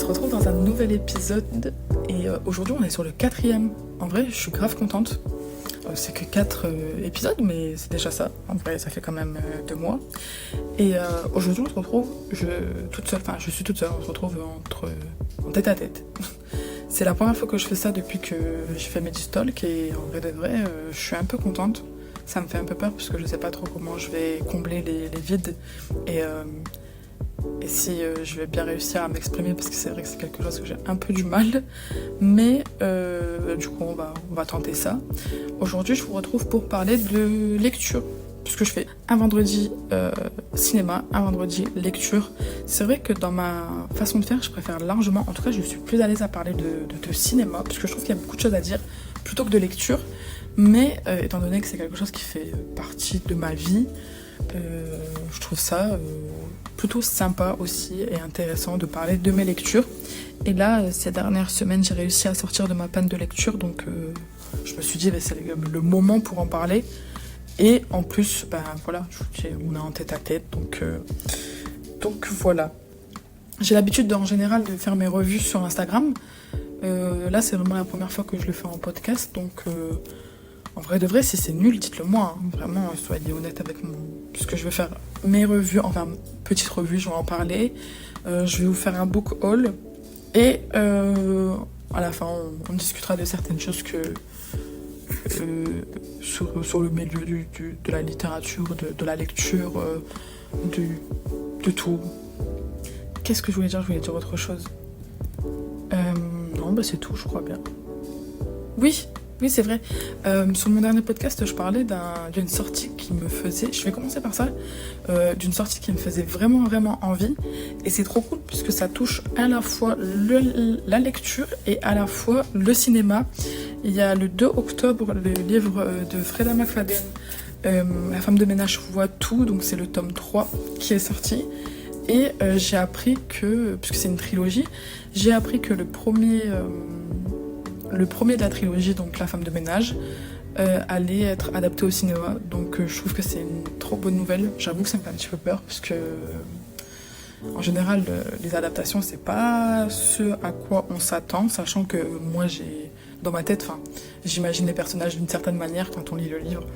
se retrouve dans un nouvel épisode et aujourd'hui on est sur le 4e. En vrai, je suis grave contente. C'est que 4 épisodes, mais c'est déjà ça. En vrai, ça fait quand même 2 mois. Et aujourd'hui on se retrouve, je suis toute seule, on se retrouve en tête à tête. C'est la première fois que je fais ça depuis que j'ai fait Medistalk et en vrai de vrai, je suis un peu contente. Ça me fait un peu peur parce que je sais pas trop comment je vais combler les vides et si je vais bien réussir à m'exprimer parce que c'est vrai que c'est quelque chose que j'ai un peu du mal. Mais du coup on va tenter ça. Aujourd'hui je vous retrouve pour parler de lecture. Puisque je fais un vendredi cinéma, un vendredi lecture. C'est vrai que dans ma façon de faire, je préfère largement, en tout cas je suis plus à l'aise à parler de cinéma, parce que je trouve qu'il y a beaucoup de choses à dire, plutôt que de lecture. Mais étant donné que c'est quelque chose qui fait partie de ma vie, je trouve ça plutôt sympa aussi et intéressant de parler de mes lectures. Et là, ces dernières semaines, j'ai réussi à sortir de ma panne de lecture, donc je me suis dit, c'est le moment pour en parler. Et en plus, voilà, je vous dis, on est en tête à tête, donc voilà. J'ai l'habitude en général de faire mes revues sur Instagram. Là, c'est vraiment la première fois que je le fais en podcast, donc en vrai de vrai, si c'est nul, dites-le moi. Hein. Vraiment, soyez honnête avec moi. Puisque je vais faire mes revues, enfin, petite revue, je vais en parler. Je vais vous faire un book haul. Et à la fin, on discutera de certaines choses sur le milieu de la littérature, de la lecture, de tout. Qu'est-ce que je voulais dire ? Je voulais dire autre chose. Non, c'est tout, je crois bien. Oui, c'est vrai. Sur mon dernier podcast, je parlais d'une sortie qui me faisait... Je vais commencer par ça. D'une sortie qui me faisait vraiment, vraiment envie. Et c'est trop cool puisque ça touche à la fois la lecture et à la fois le cinéma. Il y a le 2 octobre, le livre de Freda McFadden, La femme de ménage voit tout. Donc c'est le tome 3 qui est sorti. Et j'ai appris que, puisque c'est une trilogie, j'ai appris que le premier de la trilogie, donc La femme de ménage, allait être adapté au cinéma. Donc je trouve que c'est une trop bonne nouvelle. J'avoue que ça me fait un petit peu peur parce que en général les adaptations c'est pas ce à quoi on s'attend, sachant que moi dans ma tête, j'imagine les personnages d'une certaine manière quand on lit le livre.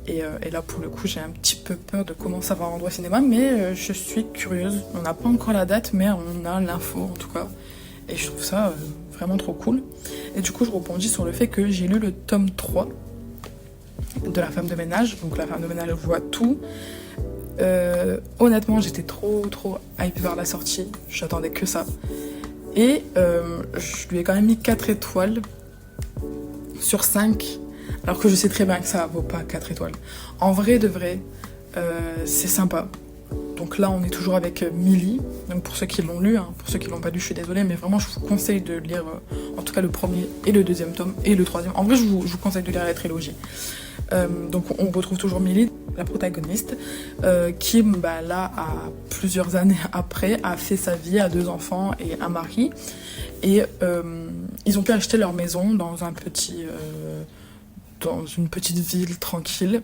Et là pour le coup j'ai un petit peu peur de comment ça va rendre au cinéma, mais je suis curieuse. On n'a pas encore la date, mais on a l'info en tout cas. Et je trouve ça vraiment trop cool. Et du coup, je rebondis sur le fait que j'ai lu le tome 3 de La femme de ménage. Donc, La femme de ménage voit tout. Honnêtement, j'étais trop hype vers la sortie. J'attendais que ça. Et je lui ai quand même mis 4 étoiles sur 5. Alors que je sais très bien que ça vaut pas 4 étoiles. En vrai de vrai, c'est sympa. Donc là, on est toujours avec Millie. Donc pour ceux qui l'ont lu, pour ceux qui l'ont pas lu, je suis désolée, mais vraiment, je vous conseille de lire en tout cas le premier et le deuxième tome et le troisième. En vrai, je vous conseille de lire la trilogie. Donc on retrouve toujours Millie, la protagoniste, qui là, à plusieurs années après, a fait sa vie, a 2 enfants et un mari. Et ils ont pu acheter leur maison dans une petite ville tranquille,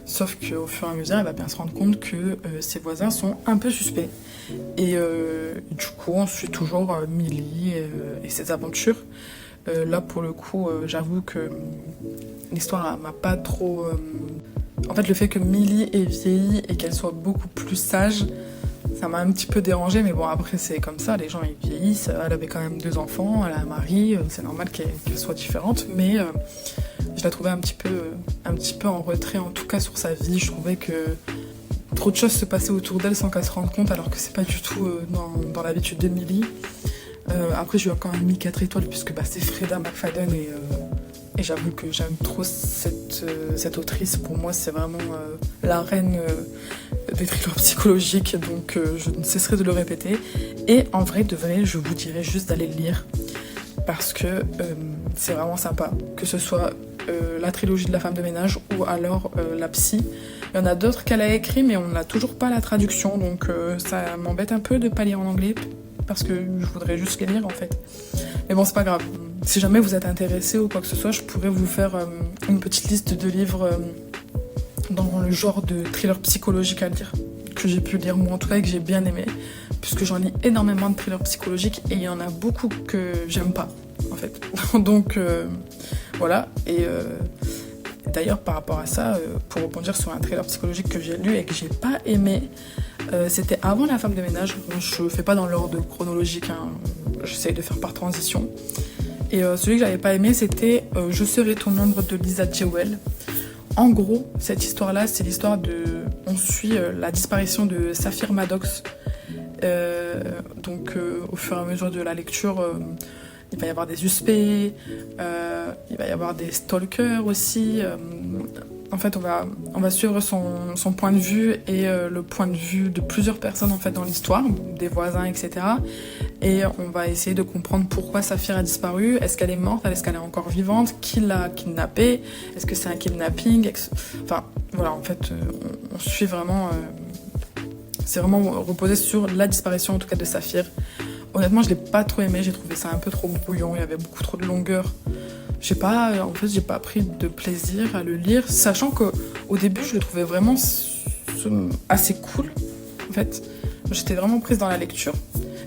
sauf qu'au fur et à mesure elle va bien se rendre compte que ses voisins sont un peu suspects et du coup on suit toujours Millie et ses aventures. Là pour le coup j'avoue que l'histoire m'a pas trop... En fait le fait que Millie ait vieilli et qu'elle soit beaucoup plus sage, ça m'a un petit peu dérangée, mais bon après c'est comme ça, les gens ils vieillissent, elle avait quand même 2 enfants, elle a un mari, c'est normal qu'elle soit différente, mais je la trouvais un petit peu en retrait, en tout cas sur sa vie. Je trouvais que trop de choses se passaient autour d'elle sans qu'elle se rende compte, alors que c'est pas du tout dans l'habitude de Millie. Après, je lui ai quand même mis 4 étoiles, puisque c'est Freda McFadden, et j'avoue que j'aime trop cette autrice. Pour moi, c'est vraiment la reine des thrillers psychologiques, donc je ne cesserai de le répéter. Et en vrai, de vrai, je vous dirais juste d'aller le lire, parce que c'est vraiment sympa, que ce soit la trilogie de La femme de ménage ou alors La psy. Il y en a d'autres qu'elle a écrit, mais on n'a toujours pas la traduction, donc ça m'embête un peu de pas lire en anglais, parce que je voudrais juste les lire en fait. Mais bon, c'est pas grave. Si jamais vous êtes intéressé ou quoi que ce soit, je pourrais vous faire une petite liste de livres dans le genre de thriller psychologique à lire, que j'ai pu lire, moi en tout cas, et que j'ai bien aimé, puisque j'en lis énormément de thrillers psychologiques et il y en a beaucoup que j'aime pas, en fait. Donc voilà, et d'ailleurs par rapport à ça, pour rebondir sur un thriller psychologique que j'ai lu et que j'ai pas aimé, c'était avant La femme de ménage. Je fais pas dans l'ordre chronologique, hein. J'essaye de faire par transition. Et celui que j'avais pas aimé, c'était Je serai ton ombre de Lisa Jewell. En gros, cette histoire-là, c'est l'histoire de... On suit la disparition de Saphir Maddox. Donc, au fur et à mesure de la lecture, il va y avoir des suspects, il va y avoir des stalkers aussi. En fait, on va suivre son point de vue et le point de vue de plusieurs personnes en fait dans l'histoire, des voisins, etc. Et on va essayer de comprendre pourquoi Saphir a disparu. Est-ce qu'elle est morte? Est-ce qu'elle est encore vivante? Qui l'a kidnappée? Est-ce que c'est un kidnapping? Enfin, voilà, en fait, on suit vraiment... c'est vraiment reposé sur la disparition, en tout cas, de Saphir. Honnêtement, je l'ai pas trop aimé. J'ai trouvé ça un peu trop brouillon. Il y avait beaucoup trop de longueur. J'ai pas pris de plaisir à le lire, sachant qu'au début, je le trouvais vraiment assez cool. En fait, j'étais vraiment prise dans la lecture.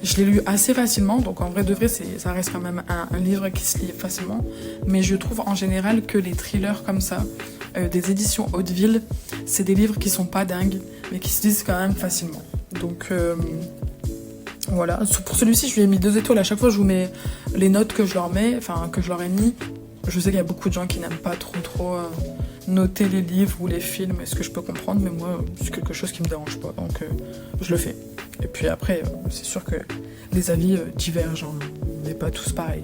Je l'ai lu assez facilement, donc en vrai de vrai, ça reste quand même un livre qui se lit facilement. Mais je trouve en général que les thrillers comme ça, des éditions Hauteville, c'est des livres qui sont pas dingues, mais qui se lisent quand même facilement. Donc voilà. Pour celui-ci, je lui ai mis 2 étoiles. À chaque fois, je vous mets les notes que je leur mets, enfin que je leur ai mis. Je sais qu'il y a beaucoup de gens qui n'aiment pas trop noter les livres ou les films, est-ce que je peux comprendre, mais moi, c'est quelque chose qui me dérange pas, donc je le fais. Et puis après, c'est sûr que les avis divergent, hein, on n'est pas tous pareils.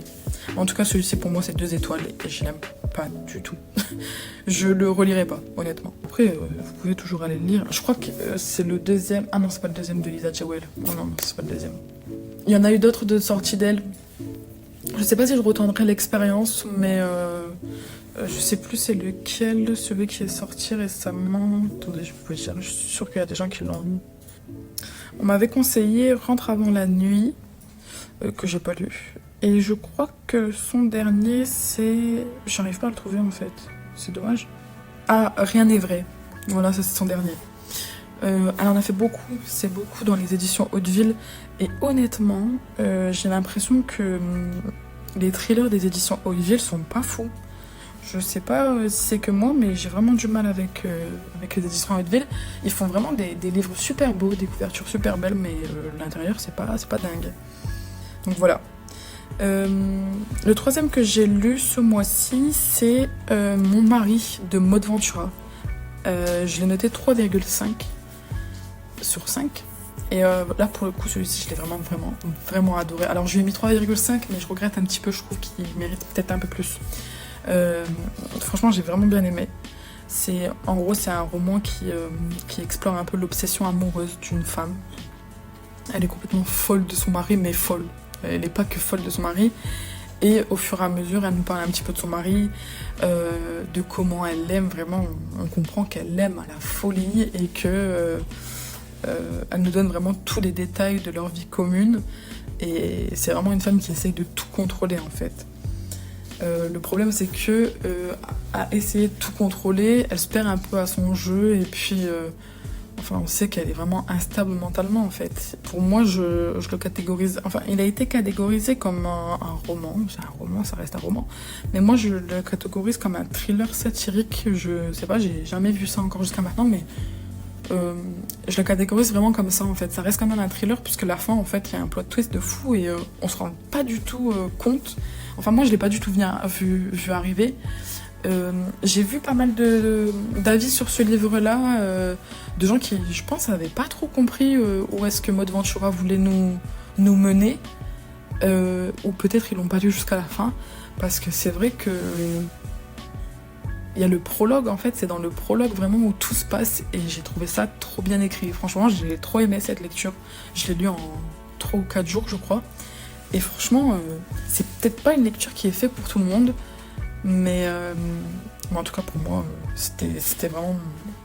En tout cas, celui-ci, pour moi, c'est 2 étoiles, et je l'aime pas du tout. Je le relirai pas, honnêtement. Après, vous pouvez toujours aller le lire. Je crois que c'est le deuxième... Ah non, c'est pas le deuxième de Lisa Jewell. Non, c'est pas le deuxième. Il y en a eu d'autres de sorties d'elle. Je sais pas si je retendrai l'expérience, mais je sais plus c'est lequel, celui qui est sorti récemment. Attendez, je peux dire, je suis sûre qu'il y a des gens qui l'ont lu. On m'avait conseillé Rentre avant la nuit, que j'ai pas lu. Et je crois que son dernier, c'est... J'arrive pas à le trouver en fait, c'est dommage. Ah, Rien n'est vrai. Voilà, ça c'est son dernier. Elle en a fait beaucoup, c'est beaucoup dans les éditions Hauteville. Et honnêtement, j'ai l'impression que les thrillers des éditions Hauteville sont pas fous. Je sais pas si c'est que moi, mais j'ai vraiment du mal avec les éditions Hauteville. Ils font vraiment des livres super beaux, des couvertures super belles, mais l'intérieur c'est pas dingue. Donc voilà. Le troisième que j'ai lu ce mois-ci, c'est Mon mari de Maud Ventura. Je l'ai noté 3,5 sur 5. Et là pour le coup celui-ci je l'ai vraiment adoré. Alors je lui ai mis 3,5 mais je regrette un petit peu, je trouve qu'il mérite peut-être un peu plus. Franchement j'ai vraiment bien aimé. En gros c'est un roman qui explore un peu l'obsession amoureuse d'une femme. Elle est complètement folle de son mari, mais folle. Elle n'est pas que folle de son mari. Et au fur et à mesure, elle nous parle un petit peu de son mari, de comment elle l'aime vraiment. On comprend qu'elle l'aime à la folie et que elle nous donne vraiment tous les détails de leur vie commune. Et c'est vraiment une femme qui essaye de tout contrôler en fait. Le problème c'est que à essayer de tout contrôler, elle se perd un peu à son jeu et puis on sait qu'elle est vraiment instable mentalement en fait. Pour moi, je le catégorise... Enfin, il a été catégorisé comme un roman. C'est un roman, ça reste un roman. Mais moi, je le catégorise comme un thriller satirique. Je sais pas, j'ai jamais vu ça encore jusqu'à maintenant, mais je le catégorise vraiment comme ça en fait. Ça reste quand même un thriller puisque la fin, en fait, il y a un plot twist de fou et on se rend pas du tout compte. Enfin, moi, je l'ai pas du tout vu arriver. J'ai vu pas mal d'avis sur ce livre-là, de gens qui, je pense, n'avaient pas trop compris où est-ce que Maud Ventura voulait nous mener, ou peut-être ils l'ont pas lu jusqu'à la fin, parce que c'est vrai que il y a le prologue, en fait, c'est dans le prologue vraiment où tout se passe, et j'ai trouvé ça trop bien écrit. Franchement, j'ai trop aimé cette lecture. Je l'ai lu en 3 ou 4 jours, je crois, et franchement, c'est peut-être pas une lecture qui est faite pour tout le monde, mais en tout cas pour moi c'était vraiment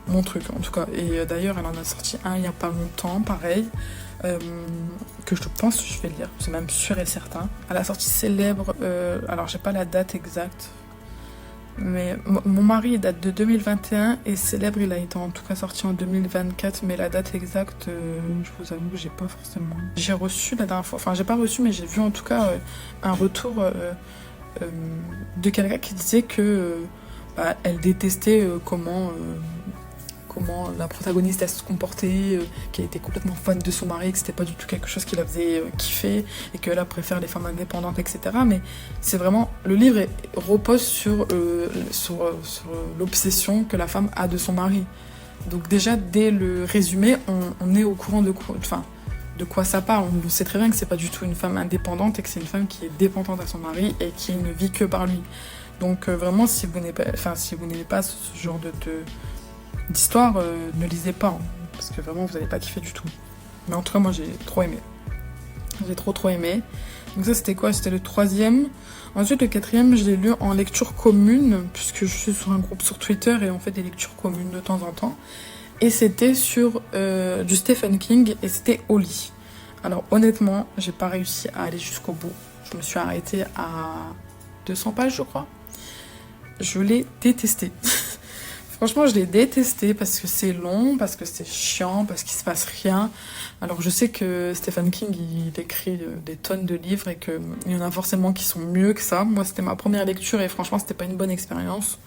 mon truc en tout cas. Et d'ailleurs elle en a sorti un il y a pas longtemps pareil, que je pense que je vais lire, c'est même sûr et certain. Elle a sorti Célèbre, alors j'ai pas la date exacte, Mais mon mari il date de 2021 et Célèbre il a été en tout cas sorti en 2024, mais la date exacte, je vous avoue que j'ai pas forcément. J'ai reçu la dernière fois, enfin j'ai pas reçu mais j'ai vu en tout cas un retour de quelqu'un qui disait que elle détestait comment la protagoniste elle se comportait, qu'elle était complètement fan de son mari, que c'était pas du tout quelque chose qui la faisait kiffer et qu'elle préfère les femmes indépendantes, etc. Mais c'est vraiment, le livre repose sur l'obsession que la femme a de son mari. Donc déjà dès le résumé, on est au courant de quoi ça parle. On sait très bien que c'est pas du tout une femme indépendante et que c'est une femme qui est dépendante à son mari et qui ne vit que par lui. Donc vraiment si vous n'aimez pas ce genre d'histoire, ne lisez pas, hein, parce que vraiment vous n'allez pas kiffer du tout. Mais en tout cas moi j'ai trop aimé. J'ai trop aimé. Donc ça c'était quoi? C'était le 3e. Ensuite le 4e je l'ai lu en lecture commune, puisque je suis sur un groupe sur Twitter et on fait des lectures communes de temps en temps. Et c'était sur du Stephen King et c'était Au lit. Alors honnêtement j'ai pas réussi à aller jusqu'au bout. Je me suis arrêtée à 200 pages je crois. Je l'ai détesté. Franchement, je l'ai détesté parce que c'est long, parce que c'est chiant, parce qu'il se passe rien. Alors je sais que Stephen King, il écrit des tonnes de livres et qu'il y en a forcément qui sont mieux que ça. Moi, c'était ma première lecture et franchement, c'était pas une bonne expérience.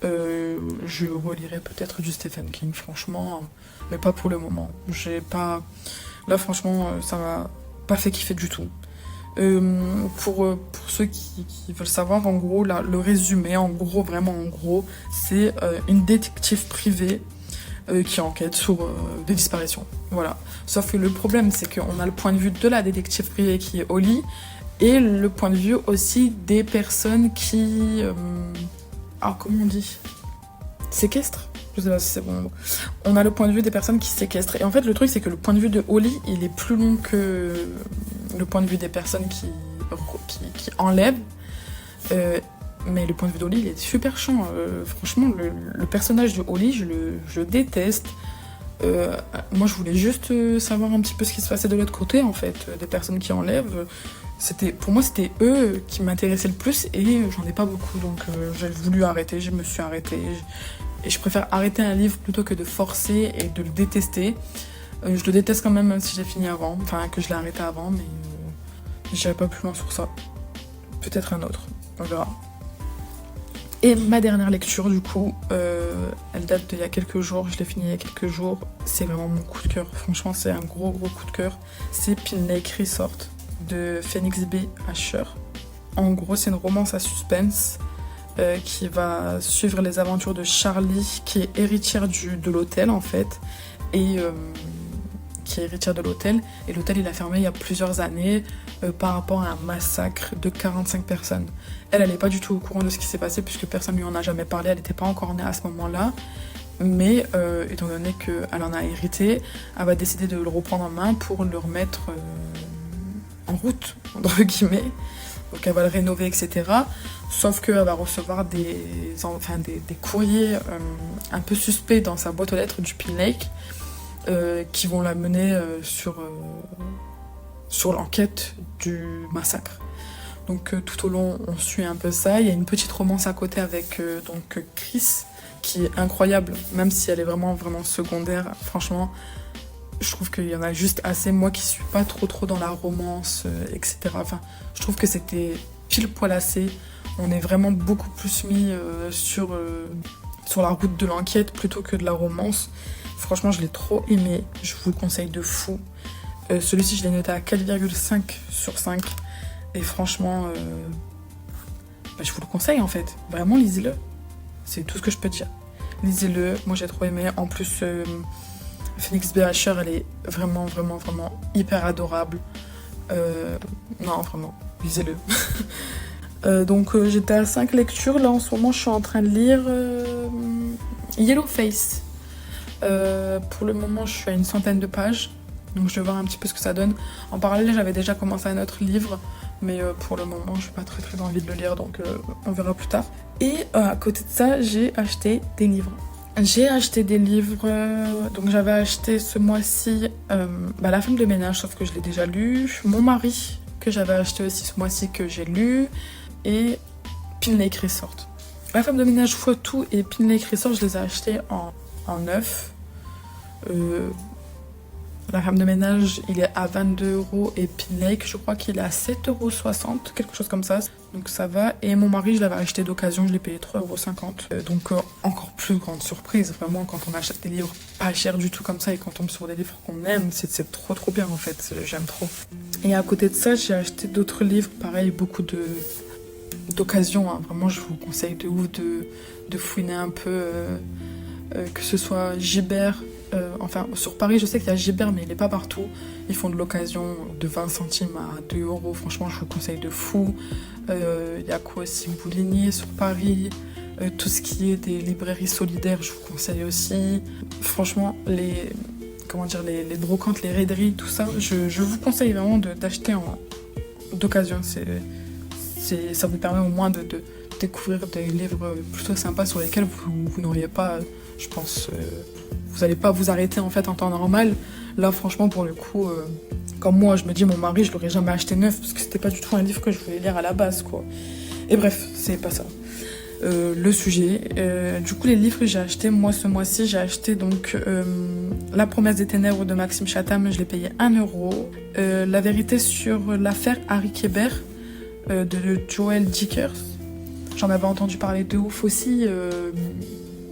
Je relirai peut-être du Stephen King, franchement, mais pas pour le moment. Là, franchement, ça m'a pas fait kiffer du tout. Pour ceux qui veulent savoir, en gros, là, le résumé, vraiment en gros, c'est une détective privée qui enquête sur des disparitions. Voilà. Sauf que le problème, c'est qu'on a le point de vue de la détective privée qui est Holly et le point de vue aussi des personnes qui... comment on dit? Séquestrent? Je sais pas si c'est bon. On a le point de vue des personnes qui séquestrent. Et en fait, le truc, c'est que le point de vue de Holly, il est plus long que le point de vue des personnes qui enlèvent. Mais le point de vue d'Holly, il est super chiant. Franchement, le personnage de Holly, je le déteste. Moi, je voulais juste savoir un petit peu ce qui se passait de l'autre côté, en fait. Des personnes qui enlèvent. Pour moi, c'était eux qui m'intéressaient le plus et j'en ai pas beaucoup. Donc, j'ai voulu arrêter, je me suis arrêtée. Et je préfère arrêter un livre plutôt que de forcer et de le détester. Je le déteste quand même si j'ai fini avant, enfin que je l'ai arrêté avant, mais j'irai pas plus loin sur ça. Peut-être un autre, on verra. Et ma dernière lecture, du coup, elle date d'il y a quelques jours, je l'ai finie il y a quelques jours. C'est vraiment mon coup de cœur, franchement c'est un gros coup de cœur. C'est Pin Lake Resort de Phoenix B. Asher. En gros, c'est une romance à suspense qui va suivre les aventures de Charlie, qui est héritière de l'hôtel en fait, et qui est héritière de l'hôtel. Et l'hôtel il a fermé il y a plusieurs années par rapport à un massacre de 45 personnes. Elle n'est pas du tout au courant de ce qui s'est passé puisque personne lui en a jamais parlé, elle n'était pas encore née à ce moment-là. Mais étant donné qu'elle en a hérité, elle va décider de le reprendre en main pour le remettre en route, entre guillemets. Donc elle va le rénover, etc. Sauf qu'elle va recevoir des courriers un peu suspects dans sa boîte aux lettres du Pin Lake qui vont la mener sur l'enquête du massacre. Donc tout au long, on suit un peu ça. Il y a une petite romance à côté avec Chris, qui est incroyable, même si elle est vraiment secondaire. Franchement, je trouve qu'il y en a juste assez. Moi qui suis pas trop dans la romance, etc. Enfin, je trouve que c'était pile poil assez. On est vraiment beaucoup plus mis sur la route de l'enquête plutôt que de la romance. Franchement, je l'ai trop aimé. Je vous le conseille de fou. Celui-ci, je l'ai noté à 4,5 sur 5. Et franchement, je vous le conseille en fait. Vraiment, lisez-le. C'est tout ce que je peux dire. Lisez-le. Moi, j'ai trop aimé. En plus, Phoenix B. Asher, elle est vraiment hyper adorable. Non, vraiment, lisez-le. Donc, j'étais à 5 lectures. Là, en ce moment, je suis en train de lire Yellowface. Pour le moment, je suis à une centaine de pages. Donc, je vais voir un petit peu ce que ça donne. En parallèle, j'avais déjà commencé un autre livre. Mais pour le moment, je n'ai pas très envie de le lire. Donc, on verra plus tard. Et à côté de ça, j'ai acheté des livres. Donc j'avais acheté ce mois-ci La femme de ménage, sauf que je l'ai déjà lu. Mon mari, que j'avais acheté aussi ce mois-ci, que j'ai lu. Et Pin Lake Resort. La femme de ménage Foitou et Pinlake Resort, je les ai achetés en neuf. La femme de ménage, il est à 22 € et Pinlake, je crois qu'il est à 7,60 €, quelque chose comme ça. Donc ça va. Et mon mari, je l'avais acheté d'occasion, je l'ai payé 3,50 €. Donc encore plus grande surprise, vraiment, quand on achète des livres pas chers du tout comme ça et qu'on tombe sur des livres qu'on aime, c'est trop trop bien en fait, j'aime trop. Et à côté de ça, j'ai acheté d'autres livres, pareil, beaucoup d'occasion, hein. Vraiment, je vous conseille de ouf de fouiner un peu, que ce soit Gibert. Enfin, sur Paris, je sais qu'il y a Gibert, mais il n'est pas partout. Ils font de l'occasion de 20 centimes à 2 €. Franchement, je vous conseille de fou. Il y a quoi aussi, Bouligny sur Paris. Tout ce qui est des librairies solidaires, je vous conseille aussi. Franchement, les brocantes, les raideries, tout ça, je vous conseille vraiment d'acheter d'occasion. Ça vous permet au moins de découvrir des livres plutôt sympas sur lesquels vous n'auriez pas, je pense... vous n'allez pas vous arrêter en fait en temps normal. Là, franchement, pour le coup, comme moi, je me dis, mon mari, je l'aurais jamais acheté neuf parce que c'était pas du tout un livre que je voulais lire à la base, quoi. Et bref, c'est pas ça. Le sujet. Du coup, les livres que j'ai achetés, moi, ce mois-ci, j'ai acheté donc La promesse des ténèbres de Maxime Chatham, je l'ai payé 1 €. La vérité sur l'affaire Harry Kéber de Joel Dickers. J'en avais entendu parler de ouf aussi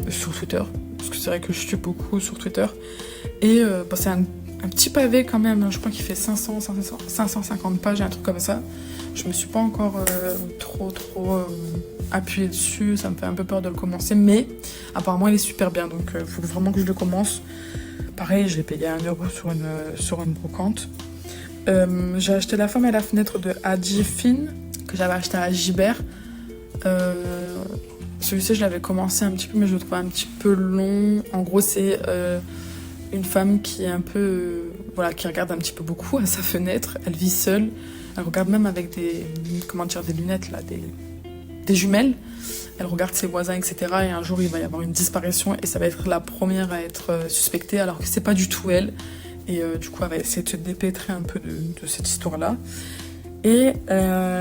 sur Twitter. Parce que c'est vrai que je suis beaucoup sur Twitter. Et c'est un petit pavé quand même, je crois qu'il fait 550 pages, un truc comme ça. Je me suis pas encore trop appuyée dessus, ça me fait un peu peur de le commencer, mais apparemment il est super bien, donc il faut vraiment que je le commence. Pareil, je l'ai payé 1 € sur une brocante. J'ai acheté La femme à la fenêtre de Hadji Finn, que j'avais acheté à Gibert. Celui-ci, je l'avais commencé un petit peu, mais je le trouvais un petit peu long. En gros, c'est une femme qui est un peu... qui regarde un petit peu beaucoup à sa fenêtre. Elle vit seule. Elle regarde même avec des lunettes, là, des jumelles. Elle regarde ses voisins, etc. Et un jour, il va y avoir une disparition et ça va être la première à être suspectée, alors que c'est pas du tout elle. Et du coup, elle va essayer de se dépêtrer un peu de cette histoire-là. Et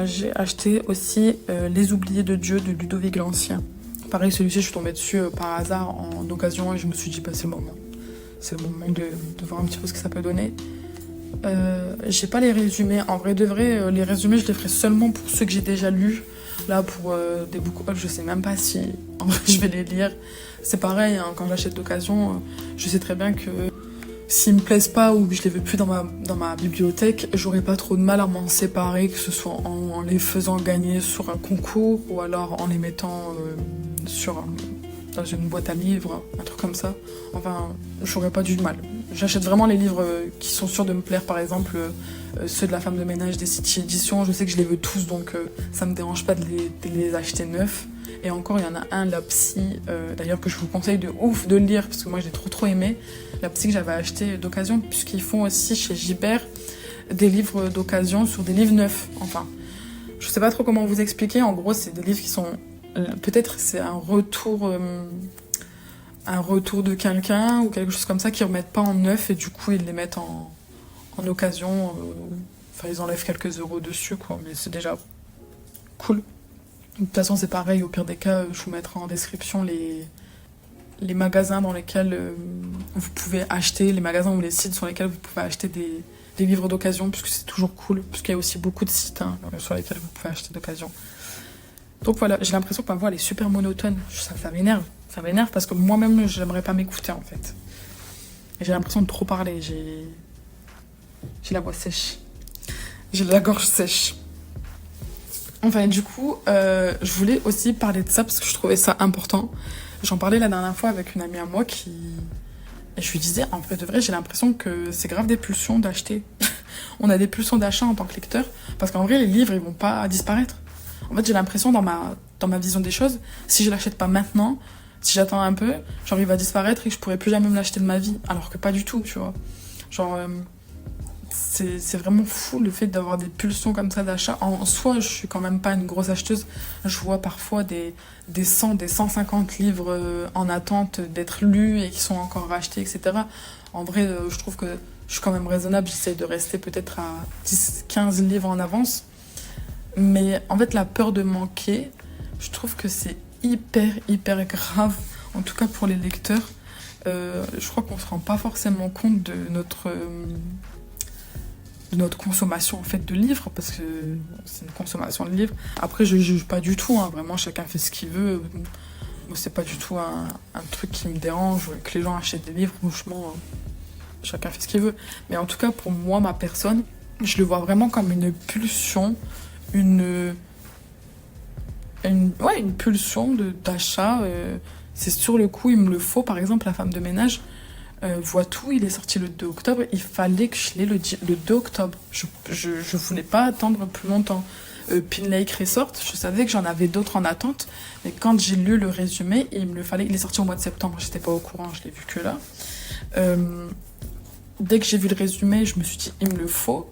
j'ai acheté aussi Les oubliés de Dieu de Ludovic l'Ancien. Pareil, celui-ci, je suis tombée dessus par hasard en occasion et je me suis dit, c'est le moment. C'est le moment de voir un petit peu ce que ça peut donner. J'ai pas les résumés. En vrai de vrai, les résumés, je les ferai seulement pour ceux que j'ai déjà lus. Là, pour des book hauls, je sais même pas si en vrai, je vais les lire. C'est pareil, hein, quand j'achète d'occasion, je sais très bien que s'ils me plaisent pas ou que je les veux plus dans ma bibliothèque, j'aurai pas trop de mal à m'en séparer, que ce soit en les faisant gagner sur un concours ou alors en les mettant dans une boîte à livres, un truc comme ça. Enfin, j'aurais pas du mal. J'achète vraiment les livres qui sont sûrs de me plaire, par exemple ceux de La femme de ménage des City Editions, je sais que je les veux tous, donc ça me dérange pas de les acheter neufs. Et encore, il y en a un, La Psy, d'ailleurs que je vous conseille de ouf de le lire, parce que moi j'ai trop aimé. La Psy que j'avais acheté d'occasion, puisqu'ils font aussi chez Gibert des livres d'occasion sur des livres neufs. Enfin, je sais pas trop comment vous expliquer, en gros c'est des livres qui sont... peut-être c'est un retour de quelqu'un ou quelque chose comme ça, qui remettent pas en neuf et du coup ils les mettent en occasion. Enfin, ils enlèvent quelques euros dessus, quoi, mais c'est déjà cool. De toute façon, c'est pareil, au pire des cas, je vous mettrai en description les magasins dans lesquels vous pouvez acheter, les magasins ou les sites sur lesquels vous pouvez acheter des livres d'occasion, puisque c'est toujours cool, puisqu'il y a aussi beaucoup de sites sur lesquels vous pouvez acheter d'occasion. Donc voilà, j'ai l'impression que ma voix elle est super monotone, ça m'énerve. Ça m'énerve parce que moi-même, j'aimerais pas m'écouter en fait. Et j'ai l'impression de trop parler, j'ai la voix sèche. J'ai la gorge sèche. Enfin, du coup, je voulais aussi parler de ça parce que je trouvais ça important. J'en parlais la dernière fois avec une amie à moi et je lui disais, en fait de vrai, j'ai l'impression que c'est grave des pulsions d'acheter. On a des pulsions d'achat en tant que lecteur, parce qu'en vrai, les livres, ils vont pas disparaître. En fait, j'ai l'impression dans ma vision des choses, si je l'achète pas maintenant, si j'attends un peu, genre il va disparaître et que je pourrai plus jamais me l'acheter de ma vie. Alors que pas du tout, tu vois. Genre... c'est vraiment fou le fait d'avoir des pulsions comme ça d'achat. En soi, je suis quand même pas une grosse acheteuse. Je vois parfois des 150 livres en attente d'être lus et qui sont encore rachetés, etc. En vrai, je trouve que je suis quand même raisonnable. J'essaie de rester peut-être à 10-15 livres en avance. Mais en fait, la peur de manquer, je trouve que c'est hyper grave, en tout cas pour les lecteurs. Je crois qu'on se rend pas forcément compte de notre consommation en fait de livres, parce que c'est une consommation de livres. Après, je juge pas du tout, hein, vraiment chacun fait ce qu'il veut. Moi, c'est pas du tout un truc qui me dérange, que les gens achètent des livres, franchement, chacun fait ce qu'il veut. Mais en tout cas, pour moi, ma personne, je le vois vraiment comme une pulsion, une pulsion d'achat. C'est sur le coup, il me le faut. Par exemple, La femme de ménage, voit tout, il est sorti le 2 octobre, il fallait que je l'ai le 2 octobre. Je voulais pas attendre plus longtemps. Pin Lake Resort, je savais que j'en avais d'autres en attente, mais quand j'ai lu le résumé, il me le fallait. Il est sorti au mois de septembre, j'étais pas au courant, je l'ai vu que là. Dès que j'ai vu le résumé, je me suis dit, il me le faut.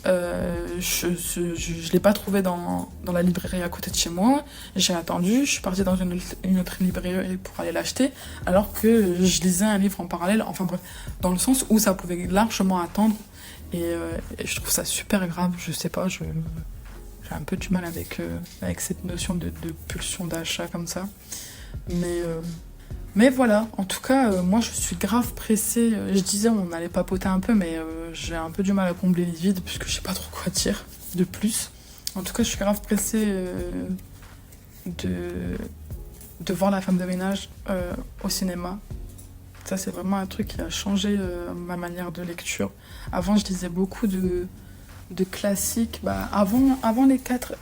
Je l'ai pas trouvé dans la librairie à côté de chez moi. J'ai attendu, je suis partie dans une autre librairie pour aller l'acheter, alors que je lisais un livre en parallèle, enfin bref, dans le sens où ça pouvait largement attendre. Et je trouve ça super grave, je sais pas, j'ai un peu du mal avec cette notion de pulsion d'achat comme ça. Mais voilà, en tout cas, moi je suis grave pressée. Je disais on allait papoter un peu, mais j'ai un peu du mal à combler les vides puisque je sais pas trop quoi dire de plus. En tout cas, je suis grave pressée de voir La femme de ménage au cinéma. Ça, c'est vraiment un truc qui a changé ma manière de lecture. Avant, je lisais beaucoup de classiques. Avant les 4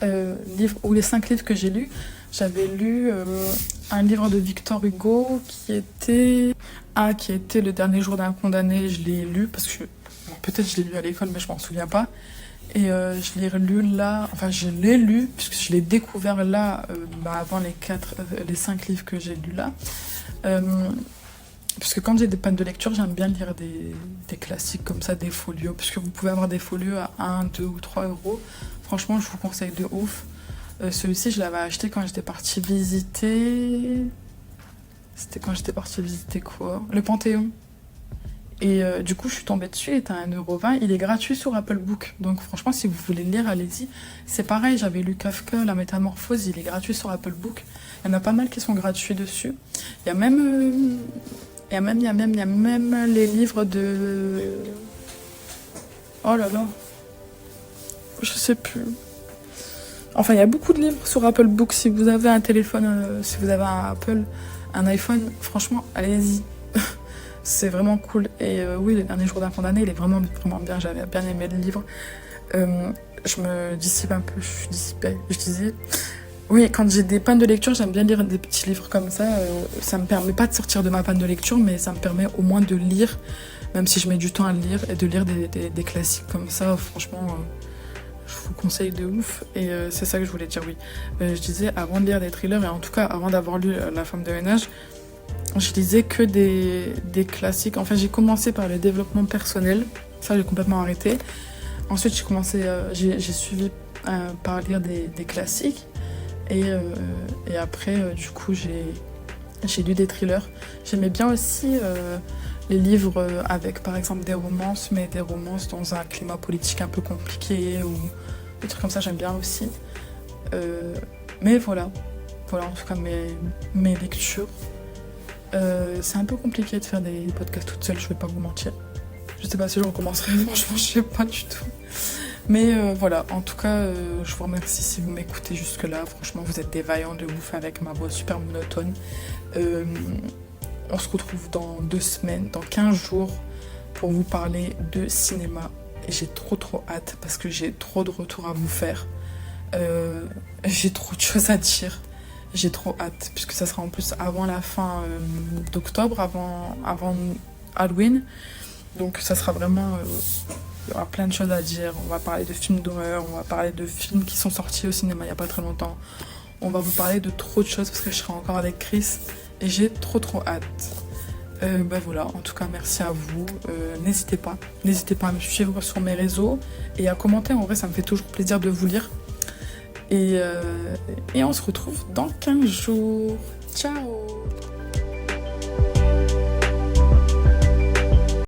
livres ou les 5 livres que j'ai lus, j'avais lu un livre de Victor Hugo qui était Le dernier jour d'un condamné. Je l'ai lu parce que peut-être je l'ai lu à l'école, mais je m'en souviens pas. Et je l'ai relu là, enfin je l'ai lu puisque je l'ai découvert là avant les 5 livres que j'ai lus là. Parce que quand j'ai des pannes de lecture, j'aime bien lire des classiques comme ça, des folios, puisque vous pouvez avoir des folios à 1, 2 ou 3 euros. Franchement, je vous conseille de ouf. Celui-ci, je l'avais acheté quand j'étais partie visiter... C'était quand j'étais partie visiter quoi ? Le Panthéon. Et du coup, je suis tombée dessus, il était à 1,20€. Il est gratuit sur Apple Book. Donc franchement, si vous voulez le lire, allez-y. C'est pareil, j'avais lu Kafka, La Métamorphose, il est gratuit sur Apple Book. Il y en a pas mal qui sont gratuits dessus. Il y a même les livres de... Oh là là. Je sais plus. Enfin, il y a beaucoup de livres sur Apple Book. Si vous avez un téléphone, si vous avez un iPhone, franchement, allez-y. C'est vraiment cool. Et oui, Le dernier jour d'un condamné, il est vraiment, vraiment bien. J'avais bien aimé le livre. Je me dissipe un peu. Je disais... Oui, quand j'ai des pannes de lecture, j'aime bien lire des petits livres comme ça. Ça me permet pas de sortir de ma panne de lecture, mais ça me permet au moins de lire, même si je mets du temps à le lire, et de lire des classiques comme ça. Franchement, je vous conseille de ouf. Et c'est ça que je voulais dire, oui. Je disais, avant de lire des thrillers, et en tout cas, avant d'avoir lu La femme de ménage, je lisais que des classiques. Enfin, j'ai commencé par le développement personnel. Ça, j'ai complètement arrêté. Ensuite, j'ai suivi par lire des classiques. Et après, du coup, j'ai lu des thrillers. J'aimais bien aussi les livres avec, par exemple, des romances, mais des romances dans un climat politique un peu compliqué ou des trucs comme ça, j'aime bien aussi. Mais voilà, en tout cas, mes lectures. C'est un peu compliqué de faire des podcasts toute seule, je vais pas vous mentir. Je sais pas si je recommencerai, franchement, je sais pas du tout. Mais voilà, en tout cas, je vous remercie si vous m'écoutez jusque-là. Franchement, vous êtes des vaillants de ouf avec ma voix super monotone. On se retrouve dans 2 semaines, dans 15 jours, pour vous parler de cinéma. Et j'ai trop hâte parce que j'ai trop de retours à vous faire. J'ai trop de choses à dire. J'ai trop hâte, puisque ça sera en plus avant la fin d'octobre, avant Halloween. Donc ça sera vraiment... il y aura plein de choses à dire. On va parler de films d'horreur, on va parler de films qui sont sortis au cinéma il n'y a pas très longtemps. On va vous parler de trop de choses parce que je serai encore avec Chris et j'ai trop hâte. Voilà, en tout cas merci à vous. N'hésitez pas à me suivre sur mes réseaux et à commenter. En vrai, ça me fait toujours plaisir de vous lire. Et on se retrouve dans 15 jours. Ciao!